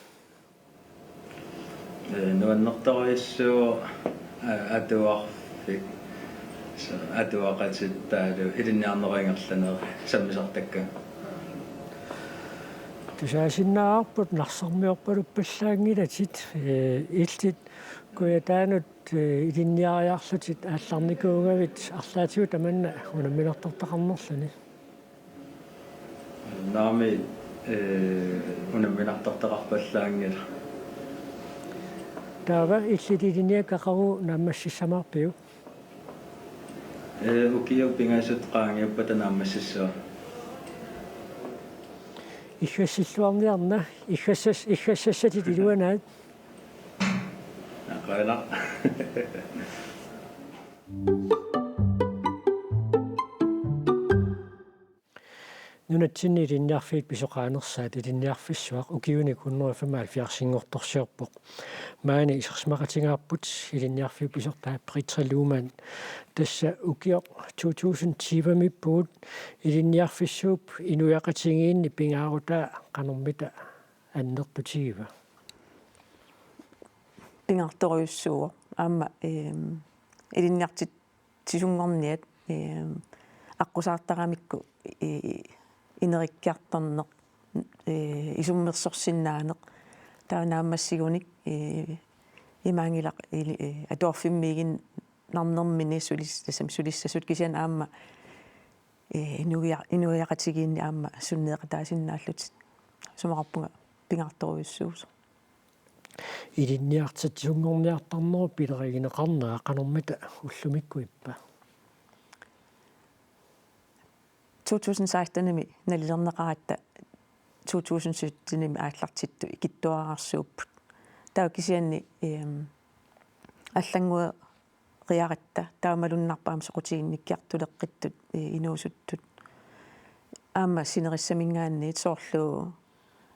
нуаннэрториссуу атуарфик атуақатиттаалу илинниарнерингерланер саммисартакка тусаасиннаарпут нарсармиорпалуппаллаангилатит иллит куятаанут илинниариарлутит аалларникуугавит арлаатиу таманна унамминартартақарнерлани наами унамминартартақарпаллаангила таава иллит илинниаккақару нааммассисамаарпиу укиу пингасут qaangiupпата нааммассиссуа иггассиллуарниарна иггассассатит илуанаатaqala нунатсинни илинниарфиит писоқаанерсаат илинниарфиссуақ укиуни 175 маани исерсмақатингаарпут илинниарфиу писортаа притралуумаан тасса укиоқ 2020-миппуут илинниарфиссууп инуяқатингиинни пингаарутаа қанормита аннертутигива пингарторюссуо аама илинниартит тисунгорниат аққусаартарамикку инериккиарторнеқ исуммерсорсиннаанеқ таанаамассигуник имаангилақ атуарфиммигин нарнермини сулис тасам сулиссасут кисиан аама инуяқатигиинни аама суннеқатаасиннааллут сумақарпунга пингарторюссуус илинниартит сунгорниартарнеру пилеригинеқарнаа қанормита уллумиккуиппа 2016-ми налилернеқаратта 2017 ими ааллартитту икиттуараарсууппут таа кисианни аллангуэ риаратта таамалуннарпаам соқутигинниккиартулеққиттут инуусуттут аама синериссамингаанниит соорлуу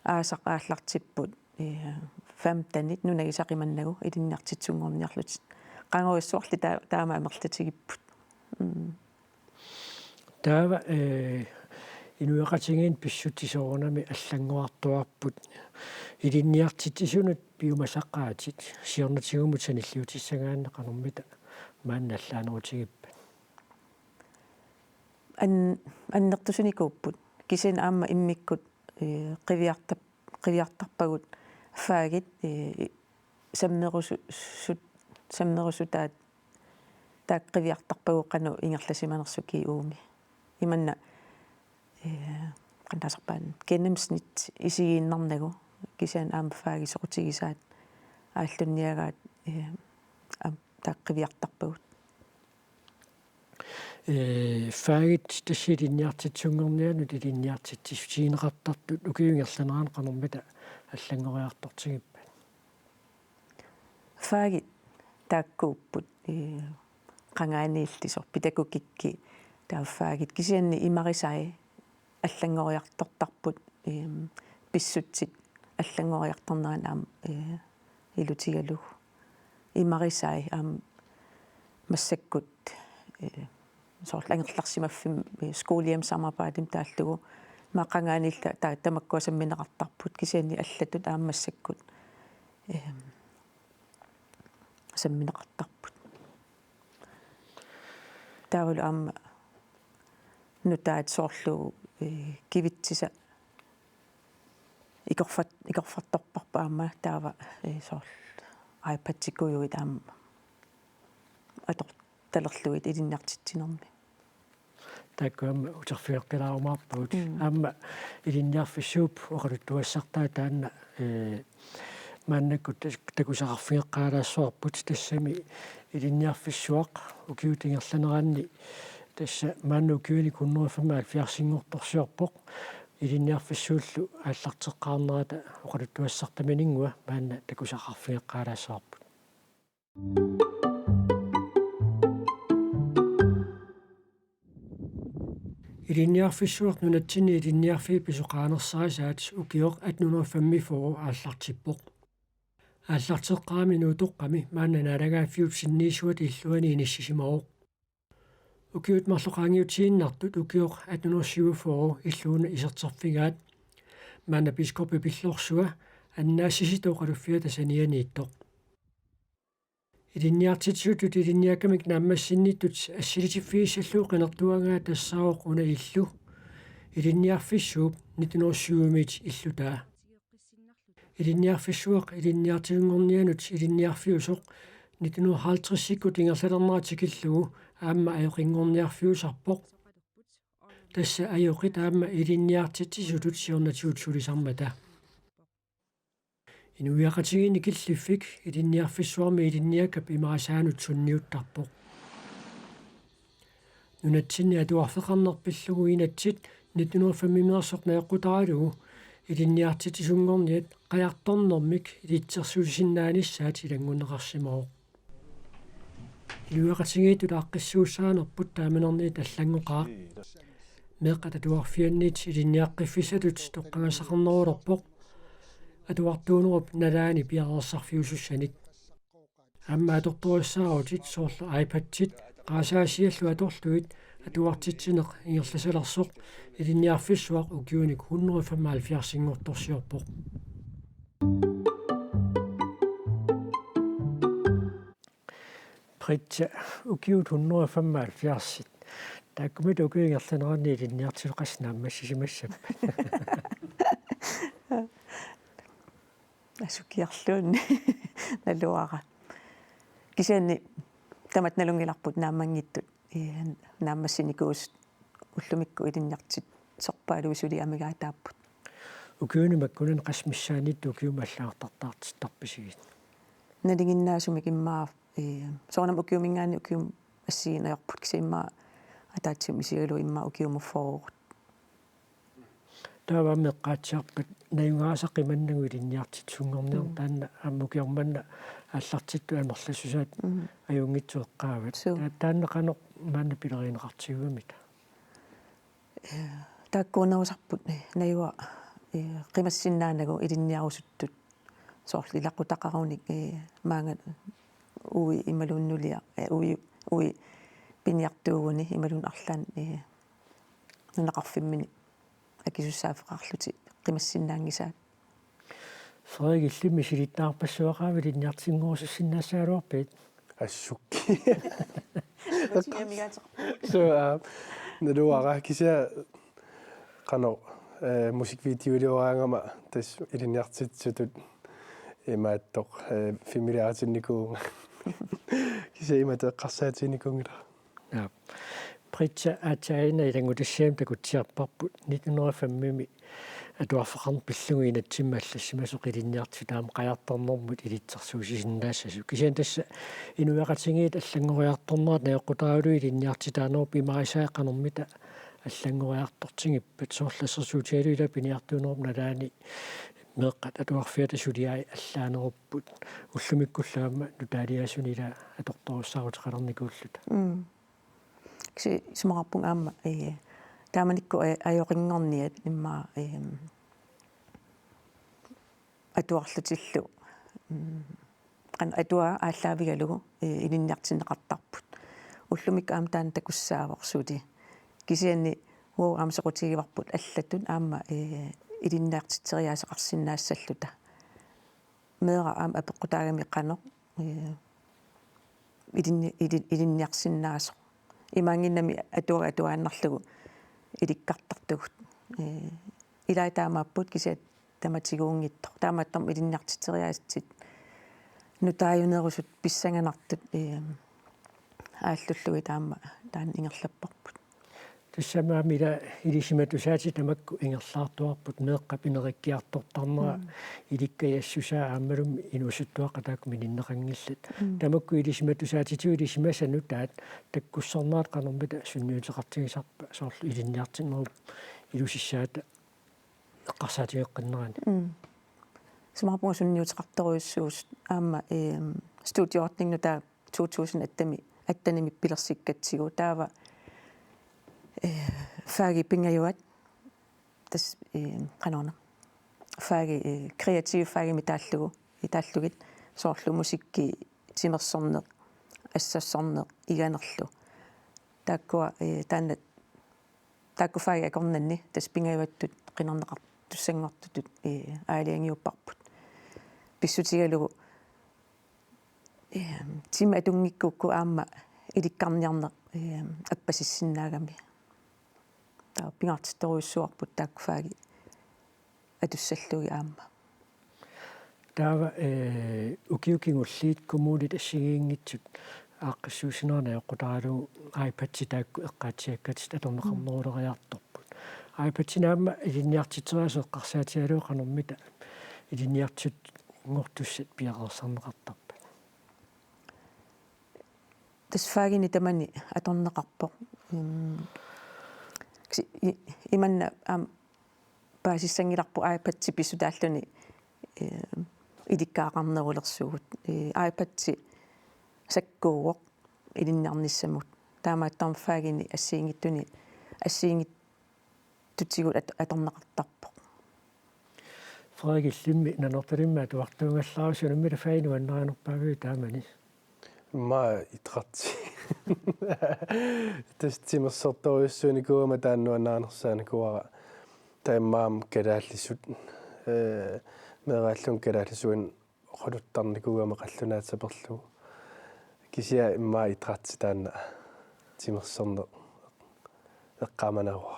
аасақ ааллартиппут 15 нунагисақиманнагу илинниартитсунгорниарлут қангориссуарли таама амерлатигиппут таава инуяқатингин писсутисоорнами аллангуартуарпут илинниартитисунут пиумасаққаатит сиорнатигумут саниллиутиссагаанна қанормита маанналлаанерутигиппа аннертусуникууппут кисин аама иммиккут қивиартарпагут фаагит саммерусутаат тааққивиартарпагу қану ингерласиманерсуки ууми иманна qantasarpaan gennemsnit isigiinnarnagu kisian aam faagi soqutigisaat ааллунниагаат тааққивиартарпагут фаагит тассилинниартитсунгорнианут илинниартитсиинеқартартут укиунгерланеран qanормита аллангориартортигиппа фаагит тааккууппут qangaaniillисор питакукикки тааффаагит кисианни имарисаи аллангориартортарпут писсутсит аллангориарторнеран аам илутигалу имарисаи аам массаккут соорлангерларсимаффим скуулиам самарпаатим тааллугу мақангаанилла тамаккуасамминеқартарпут кисианни аллатут аамассаккут самминеқартарпут таавал аама нутаат соорлу кивитсиса икорфатторпарпа аама таава соорл айпатсикуйуит аама атор талерлуит илинниартитсинерми таккуама утерфиоққилаарумаарпут аама илинниарфиссууп оқалуттуассартаа таанна мааннаккут такусақарфиеққаалаассуарпут тассами илинниарфиссуақ укиутингерланераанни тасса маанну укиуни куннуафамаал фиарсингорторсиорпоқ илинниарфиссууллу ааллартеққарнерата оқалуттуассартаминингуа маанна такусақарфиеққаалаассуарпут илинниарфиссуақ нунатсини илинниарфи писоқаанерсарисаат укиоқ 1855 ааллартиппоқ ааллартеққаами нуутоққами маанна налагааффиут синниисуат иллуани иниссисимаоқ укиут марлоқаангиутсииннартут укиоқ 1847 иллууна исертарфигаат маанна бископи пиллорсуа аннаассиситоқалуффиа тасанианииттоқ илинниартитсуутут илинниакамик нааммассинниттут ассилитиффииссаллуу қинертуангаа тассаоқ уна иллу илинниарфиссууп 1907-мит иллутаа илинниарфиссуақ илинниартигунгорнианут илинниарфиусоқ 1950-сиккут ингерлалернаатикиллугу аама аёқингорниарфиусарпоқ тасса аёқит аама илинниартитсисутут сиорнатиутсулисармата инуяқатигини киллиффик илинниарфиссуарми илинниакап имарасаанут сунниуттарпоқ нунатсинни атуарфеқарнерпиллугу инатсит 1905 неэққутаралугу илинниартитисунгорниат қаярторнэрмик илитсерсуусиннааниссаат илангунеқарсимаоқ илуяқатигиитут ааққиссууссаанерпут тааманерни таллангоқаа меққата туарфианнит илинниаққиффисатут тоққангасақарнерулерпоқ атуартуунеруп налаани пиарерсарфиусуссаник амма аторториссааутит соорлу айпатсит qaasaassiallu atorluit atuartitsinеқ ингерласалерсоқ илинниарфиссуақ укиуник 175 притса укиут 175 тааккумит укиингерланеранни илинниартилеқаснааммассисимассап асукиарлуунни налуара кисианни тамат налунгиларпут нааммангиттут нааммассиникуус уллумикку илинниартит сорпаалуусули амигаатааппут укиунимаккунан қасмиссаанит укиумаллаартартаартит тарписигит налигиннаасумик иммаа соонам укиумингаани укиум ассигинеерпут кисиммаа атаатсим исигалу иммаа укиумуффорут таава меққаатсиарпат наюнгаасақиманнагу илинниартит сунгорнер таанна аммукиорманна аллартитту амерласусаат аюнгитсуэққаават тааннеқано маанна пилеринеқартигуамита тааккуунерусарпут наюа қимассиннаанагу илинниарусуттут соорлу илаққутақаруник маанга уи ималууннулиа уи пиниартуугуни ималуун арлаан нунақарфиммини акисуссаафеқарлути қимассиннаангисаат Frederik Illimmi силиттаарпассуақаава линниартингуусуссиннаассаалуарпит ассукки så når kisia qano musikvideoiliораангама тас илинниартитсутут имааттоқ фимилиаратинникуу кisia иматеққарсаатинникунгила ja Pritja Ataina илангутассаам такутсиарпарпут 1905-ми атуарфеқарн пиллугиинатсиммаллассимасоқ илинниарти таама қаярторнэрмут илитсарсуусисиннаассасу кисиан тасса инуяқатингиит аллангориарторнерат наёққутаалу илинниарти таанеру пимарисааққанэрмита аллангориартортингиппат соорлассерсуутиалуила пиниартуунерп налаани меэққат атуарфиата сулиаи аллаанеруппут уллумиккуллагамма нутаалиасунила аторторуссаарутеқалерникууллута кси смараппун аама тааманикку аёқингорниат имма атуарлутиллу қан атуа ааллаавигалугу илинниартиннеқартарпут уллумик аама таана такуссааварсуути кисианни уу аамсеқутигиварпут аллаттун аама илинниартитсериаасеқарсиннаассаллута меэра аама апеққутаагами қано илинниарсиннаасо имангиннами атуааннарлугу иликкартартугут илай таамааппут кисиат таматигуунгиттор таамааттарм илинниартитсериаасит нутааюнерусут писсанганартут ааллуллуги таама таан ингерлаппарпут тассамаамила илисиматусаати тамакку ингерлаартуарпут меэққапинериккиартортарнера иликкаяссусаа аамалум инусуттуақа таакку мининнеқангиллат тамакку илисиматусаатиту илисимасану таат таккуссорнаат канэрмита сунниутеқартигисарпа соорлу илинниартиннеру илусиссаата эққарсаатигеққиннерани смарпунга сунниутеқарторуйуссуус аама студиоортнингну таа 2008-ми аттаними пилерсиккатсигу таава фаги пингаюат тас канона фаги креатив фаги металлугу итааллугит соорлу мусикки тимерсорнеқ ассассорнеқ иганерлу тааккуа таанна таакку фаги акорнанни тас пингаюаттут қинернеқар туссангортутут аалиангиуппарпут писсутигалугу тима атунгиккукку аама иликкарниарнеқ аппасиссиннаагами таа пингартитторуйуссуарпут тааккуфааги атуссаллуги аама таава укиукингуллиит коммунит ассигиингитсут ааққиссуусинерна яққутаалу iPad таакку эққаатиаккатит аторнеқарнерулериарторпут iPad наама илинниартитсериасо эққарсаатиалуу қанэрмита илинниартут ngortussat piaqersarneqartarpa тасфаагини тамани аторнеқарпоқ иманна паасиссангиларпу iPad-ти писсутааллуни иликкаақарнерулерсугут iPad-ти саккууоқ илиннарниссамут таамааттарм фаагини ассиингиттуни ассиингиттутигут аторнеқартарпоқ Frederik Illimmi нанерталимма туартуунгаллаарусунаммила фаинуаннеранерпаагуи таамани ма итрати тестимерсорторуйуссууникуума тааннуаннаарнерсааникуара таиммаам калааллисут мерааллун калааллисуин холуттарникуугама қаллунаатсаперлугу кисиа имма итрати таанна тимерсорне эққаманауа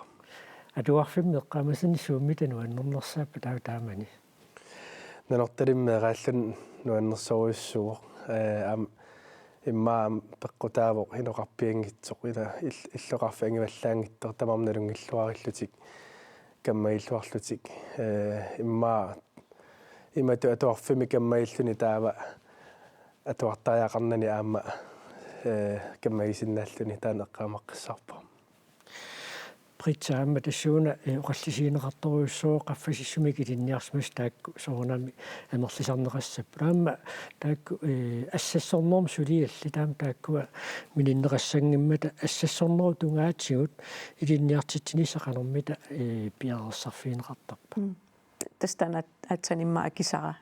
атуарфимме эққамасани сууммита нуаннернерсааппа таамани нанерталиммерааллун нуаннерсоруйуссууо имма пеққутаавоқ хинеқарпиангитсоқ ила иллоқарфиангиваллаангиттер тамарналунгиллуариллутик каммаиллуарлутик имма имату атуарфими каммаиллуни таава атуартааяақарнани аама каммаисиннааллуни таанеққаамаққиссарпа притсаама тассууна оқаллисиинеқарторуйуссоо qaffasissumik ilinniarsmas taakku soornami амерлисарнеқассап аама таакку ассассорнорм сулиалли таама тааккуа мининнеқассангиммата ассассорнеру тунгаатсигут илинниартитсинисақанэрмита пиарерсарфиинеқартарпа тастана атсанимма акисара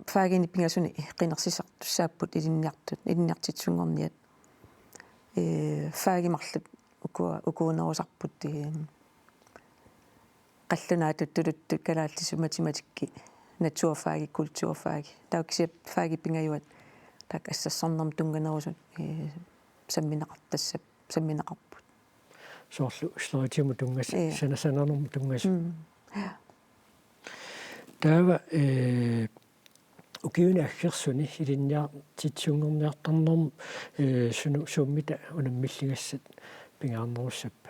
фаагини пингасуни қинерсисартуссааппут илинниартитсунгорниат фаагимарлут укуунерусарпут қаллунаатуттулутту калааллису математикки натурфааги культурфааги тауксиап фааги пингаюат так ассассорнерм тунганерусут самминеқартассап самминеқарпут соорлу слоотиму тунгас санасанернэрму тунгасу таава укиуни аггерсуни илинниартитсунгорниарторнэрм суну сууммита унаммиллигассат пингаарнеруссаппа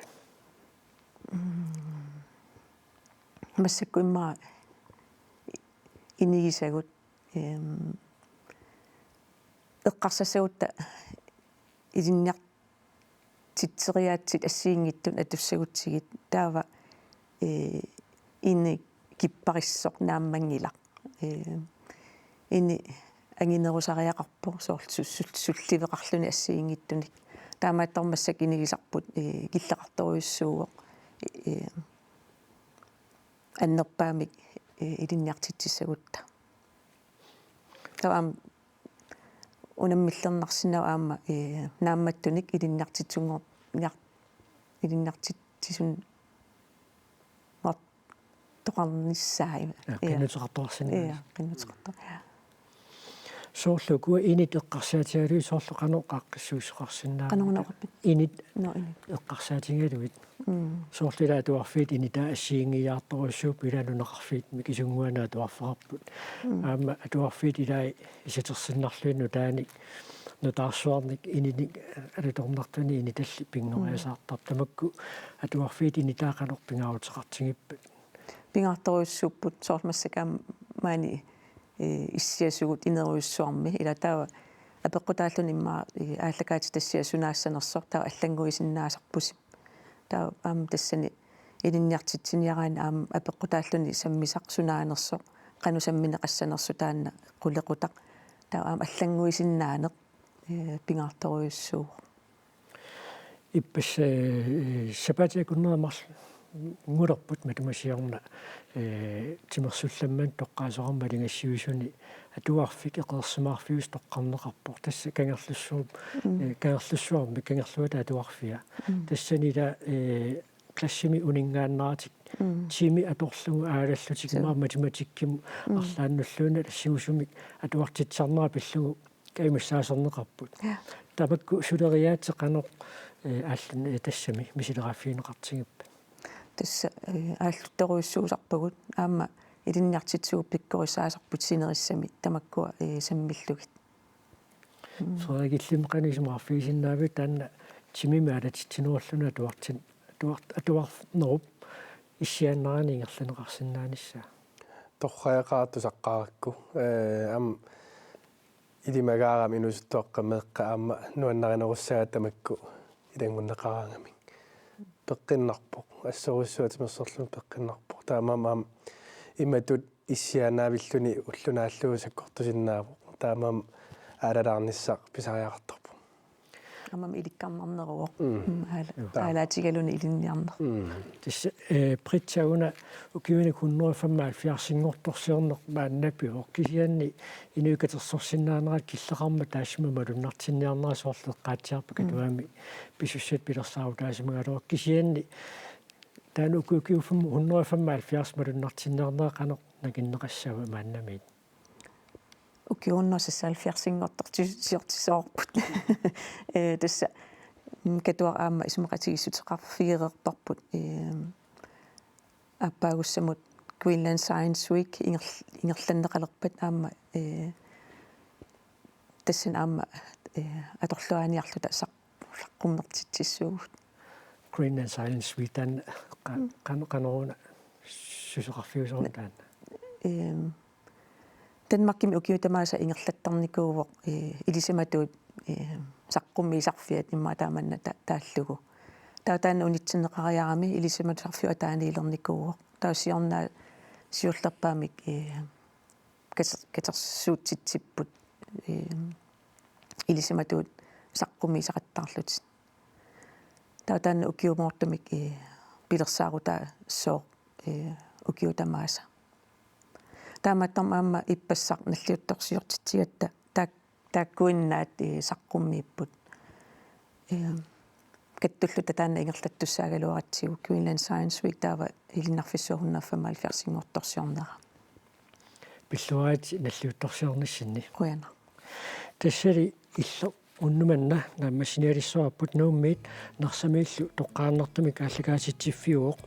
массаккуимма инигисагут эққарсасагутта илинниартитсериаатсит ассиингиттун атуссагутсигит таава ини киппариссоқ нааммангила ини ангинерусариақарпо сулливеқарлуни ассиингиттуник таамааттармассак инигисарпут киллеқарторуйуссууоқ аннерпаамик илинниартитсагутта таам унаммиллернарсинаа аама наамматтуник илинниартитсунгор илинниартитсисун тоқарниссаи кинутеқарторсина кинутеқартор соорлу куа инит эққарсаатигалуи соорлу қано қаққиссуусоқарсинаа қанорнеқарпит инит эққарсаатингалуит соорлила туарфит инита ассиингиаарторуссууп иланунеқарфит микисунгуанаа туарфарпут аама туарфит илай исатерсиннарлуинну тааник нутаарсуарник ининик алуторнартуни иниталли пингориасаартар тамакку атуарфит инитаақанор пингаарутеқартигиппат пингаартаруйуссууппут соорлмассакаама маани иссиасугут инеруйуссуарми илатаава апеққутааллуни имма ааллакаати тассиасунаассанерсор таа аллангуисиннаасарпусип таа аама тассани илинниартитсиниараана аама апеққутааллуни саммисақ сунаанерсо қану самминеқассанерсу таанна қулеқутақ таа аама аллангуисиннаанеқ пингаартаруйуссуу иппас сапатикуннерамарл ngurarput matumasiarna timerssullamman toqqaasaqarma lingassiuisuni atuarfik eqersimaarfius toqqarneqarpor tassa kangerlussuarmi kangerluata atuarfia tassanila klassimi uningaannaratik tiimi atorlugu aalallutikima matematikkimu arlaannulluuna lassimusumik atuartitsarnera pillugu kaimassaaserneqarput tabakku suleriaatteqanoq ааллан тассами мисилераффиинеқартигиппа тасса ааллуттеруйуссуусарпагут аама илинниартитсуу пиккорисаасарпут синериссами тамаккуа саммиллугит сооригиллимеқанисумаарфиисиннаави таанна тимимаалатитсинуарлуна атуарнеруп иссианнерани ингерланеқарсиннаанisса торхаяқаартусаққаракку аама илимагаарам инусуттуаққамеэққа аама нуаннаринеруссаа тамакку илангуннеқараангами пеққиннарпоқ ассоруссуатимерсерлу пеққиннарпоқ таамаам иматут иссианаавиллуни уллунааллуусаккортусиннаавоқ таамаам аалалаарниссақ писариақартарпо амам иликкарнарнеруоқ аалаатигалуни илинниарнер тисса притсауна укиуни куннуафаммаа фиарсингорторсиорнеқ мааннапиу кисианни инуикатерсорсиннаанерат киллеқарма таасима малуннартинниарнера соорлеққаатсиарпа катуами писуссат пилерсаару таасимагалуа кисианни таан укиуфам хуннуафаммаа фиарс малуннартинниарнера қанеқ накиннеқассава мааннамит укиуннерсассаал фиарсингортортисиортисоорпут тасса катуар аама исумақатигиссутеқарфигерерпарпут аппаагуссамут Greenland Science Week ингерланнеқалерпат аама тассан аама аторлуаниарлута саққуммертитсиссуугут Greenland Science Week таан канеруна сусеқарфиусорна таанна Danmarkimi ukiutamaasa ingerlattarnikuuvoq ilisamaatuut saqqummiisarfiat imma taamanna taallugu таутаана унитсинеқариарами илисиматсарфиу атааниилерникууо таусиорнаа сиуллерпаамик кетерсуутситсиппут илисиматуут саққуми сақаттарлут таутаана укиумоортумик пилерсаарута соо укиутамааса тааматтармаама иппассақ наллиутторсиортитсигатта тааккуиннаат саққуммииппут каттуллута таана ингерлаттуссаагалуаратсигу Greenland Science Week таава илиннарфиссуарнааффама алфиарсингорторсиорнера пиллуаати наллиутторсиорниссинни куяна тассали илло уннуманна нааммасиниалиссуарпут нууммиит нарсамииллу тоққааннартумик ааллагаатитсиффиуоқ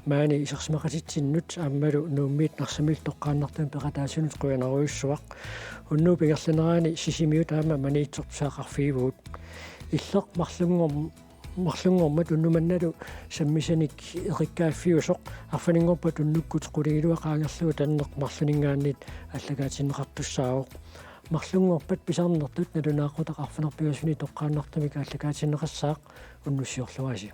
маани исерсимақатитсиннут ааммалу нууммиит нарсамиил тоққааннартум пеқатаасунут куянаруйуссуақ уннуу пингерланераани сисимиут аама маниитсорпсаақарфиивуут иллеқ марлунгормат уннуманналу саммисаник эриккааффиусоқ арфанингорпат уннуккут қулигилуа qaangerlugu таннеқ марлунингааннит аллагаатиннеқартуссаавоқ марлунгорпат писарнертут налунааққутақ арфанерпигасуни тоққааннартумик аллагаатиннеқассаақ уннуссиорлуаси